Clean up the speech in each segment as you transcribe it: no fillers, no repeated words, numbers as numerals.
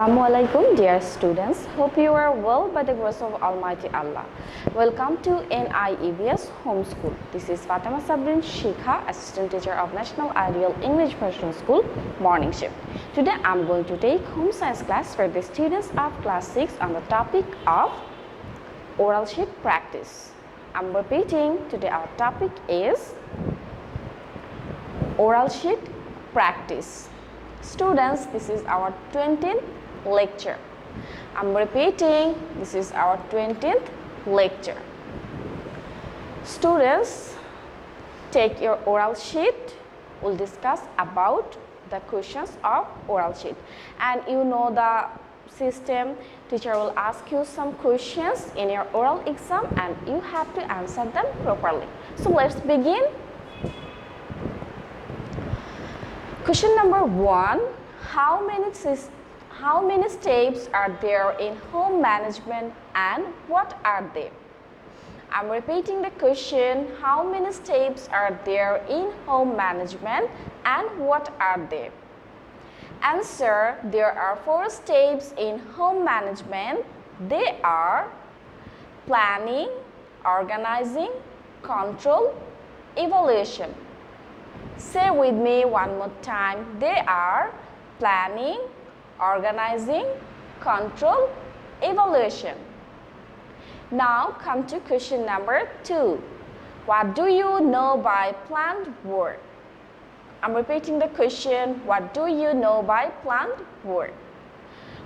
Assalamualaikum dear students, hope you are well by the grace of Almighty Allah. Welcome to NIEVS Homeschool. This is Fatema Sabrin, Shikha, Assistant Teacher of National Ideal English Version School, Morning Shift. Today I am going to take home science class for the students of class 6 on the topic of oral sheet practice. I am repeating, today our topic is oral sheet practice. Students, this is our 20th lecture. I'm repeating, this is our 20th lecture. Students, take your oral sheet. We'll discuss about the questions of oral sheet. And you know the system, teacher will ask you some questions in your oral exam and you have to answer them properly. So let's begin. Question number 1. How many steps are there in home management and what are they? I'm repeating the question. How many steps are there in home management and what are they? Answer. There are 4 steps in home management. They are planning, organizing, control, evaluation. Say with me one more time. They are planning, organizing, control, evaluation. Now come to question number 2. What do you know by planned work? I'm repeating the question. What do you know by planned work?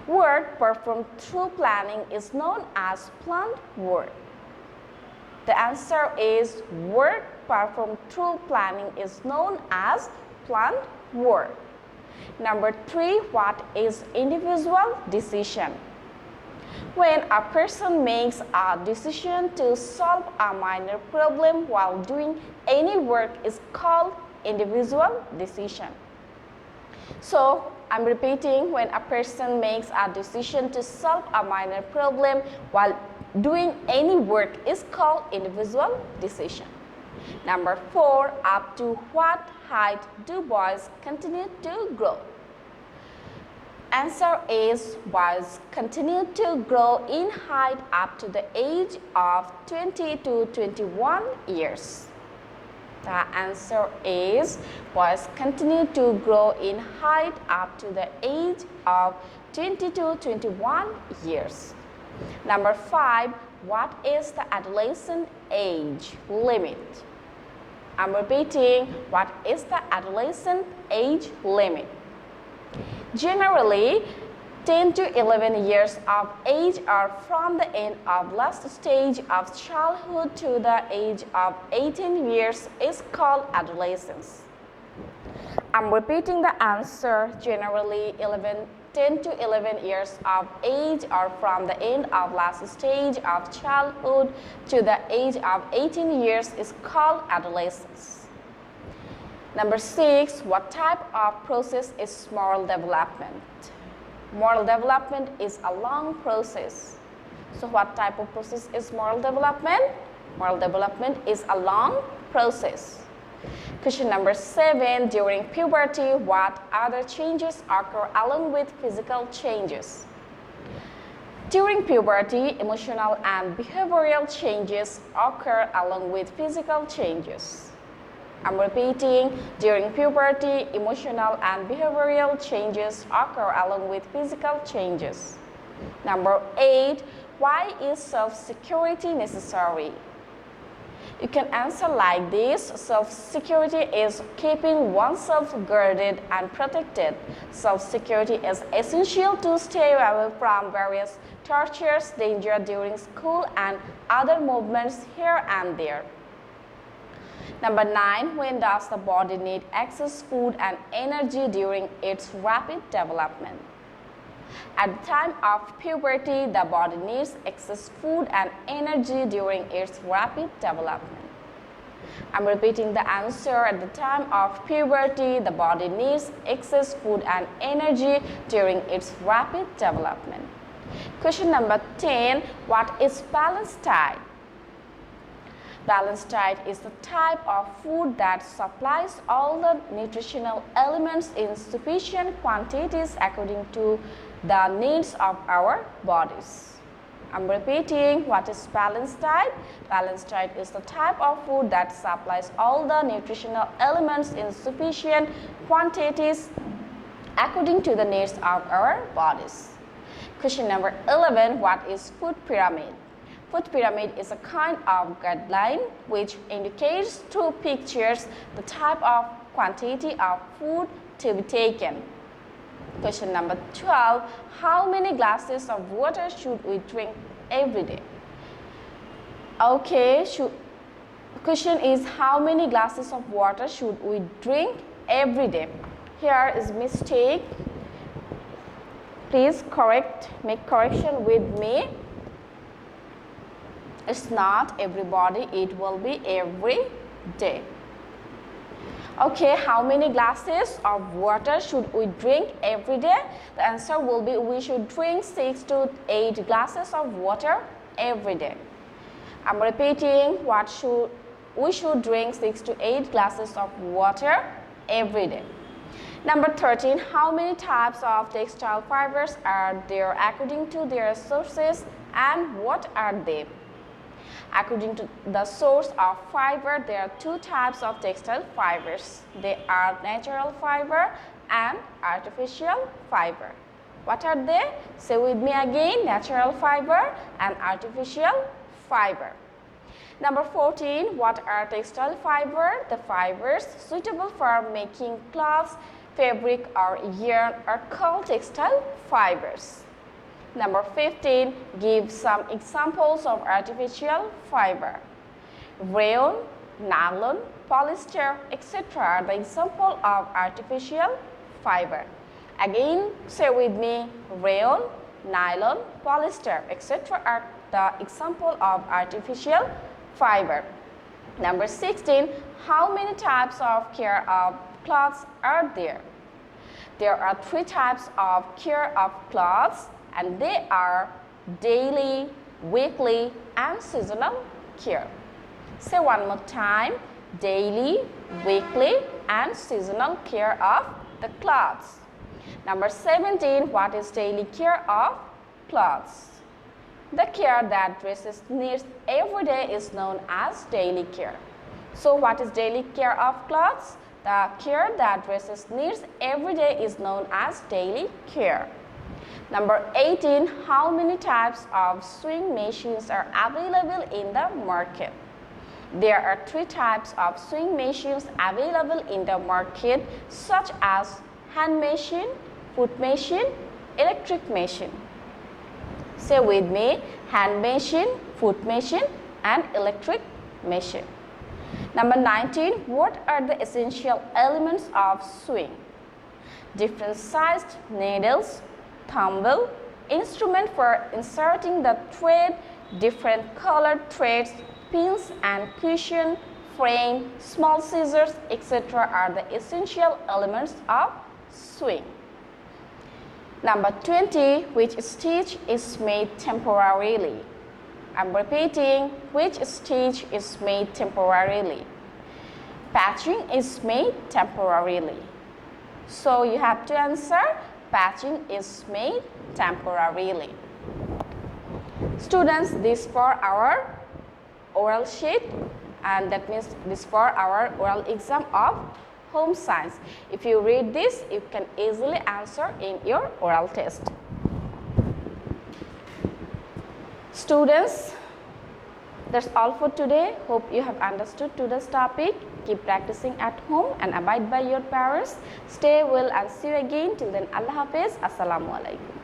Work performed through planning is known as planned work. The answer is work performed through planning is known as planned work. Number 3, what is individual decision? When a person makes a decision to solve a minor problem while doing any work is called individual decision. So, I'm repeating, when a person makes a decision to solve a minor problem while doing any work is called individual decision. Number 4, up to what height do boys continue to grow? Answer is boys continue to grow in height up to the age of 20 to 21 years. The answer is boys continue to grow in height up to the age of 20 to 21 years. Number 5, what is the adolescent age limit? I'm repeating, what is the adolescent age limit? Generally, 10 to 11 years of age are from the end of last stage of childhood to the age of 18 years is called adolescence. I'm repeating the answer. Generally, 10 to 11 years of age are from the end of last stage of childhood to the age of 18 years is called adolescence. Number 6, what type of process is moral development? Moral development is a long process. So what type of process is moral development? Moral development is a long process. Question number 7, during puberty, what other changes occur along with physical changes? During puberty, emotional and behavioral changes occur along with physical changes. I'm repeating, during puberty, emotional and behavioral changes occur along with physical changes. Number 8, why is self-security necessary? You can answer like this. Self-security is keeping oneself guarded and protected. Self-security is essential to stay away from various tortures, danger during school and other movements here and there. Number 9, when does the body need excess food and energy during its rapid development? At the time of puberty, the body needs excess food and energy during its rapid development. I'm repeating the answer. At the time of puberty, the body needs excess food and energy during its rapid development. Question number 10, what is balanced diet? Balanced diet is the type of food that supplies all the nutritional elements in sufficient quantities according to the needs of our bodies. I'm repeating, what is balanced diet? Balanced diet is the type of food that supplies all the nutritional elements in sufficient quantities according to the needs of our bodies. Question number 11, what is food pyramid? Food pyramid is a kind of guideline which indicates through pictures the type of quantity of food to be taken. Question number 12, how many glasses of water should we drink every day? Okay, question is how many glasses of water should we drink every day? Here is mistake. Please make correction with me. It's not everybody, it will be every day. Okay, how many glasses of water should we drink every day? The answer will be we should drink 6 to 8 glasses of water every day. I'm repeating, we should drink 6 to 8 glasses of water every day. Number 13, how many types of textile fibers are there according to their sources and what are they? According to the source of fiber, there are 2 types of textile fibers. They are natural fiber and artificial fiber. What are they? Say with me again, natural fiber and artificial fiber. Number 14, what are textile fiber? The fibers suitable for making cloths, fabric or yarn are called textile fibers. Number 15, give some examples of artificial fiber. Rayon, nylon, polyester, etc. are the example of artificial fiber. Again, say with me, rayon, nylon, polyester, etc. are the example of artificial fiber. Number 16, how many types of care of clothes are there? There are 3 types of care of clothes, and they are daily, weekly, and seasonal care. Say one more time, daily, weekly, and seasonal care of the clothes. Number 17, what is daily care of clothes? The care that dresses needs every day is known as daily care. So what is daily care of clothes? The care that dresses needs every day is known as daily care. Number 18, how many types of sewing machines are available in the market? There are 3 types of sewing machines available in the market, such as hand machine, foot machine, electric machine. Say with me, hand machine, foot machine, and electric machine. Number 19, what are the essential elements of sewing? Different sized needles, thimble, instrument for inserting the thread, different colored threads, pins and cushion, frame, small scissors, etc. are the essential elements of sewing. Number 20, which stitch is made temporarily? I'm repeating, which stitch is made temporarily? Patching is made temporarily. So you have to answer, patching is made temporarily. Students, this for our oral sheet, and that means this for our oral exam of home science. If you read this, you can easily answer in your oral test. Students, that's all for today. Hope you have understood today's topic. Keep practicing at home and abide by your parents. Stay well and see you again. Till then, Allah Hafiz. Assalamualaikum.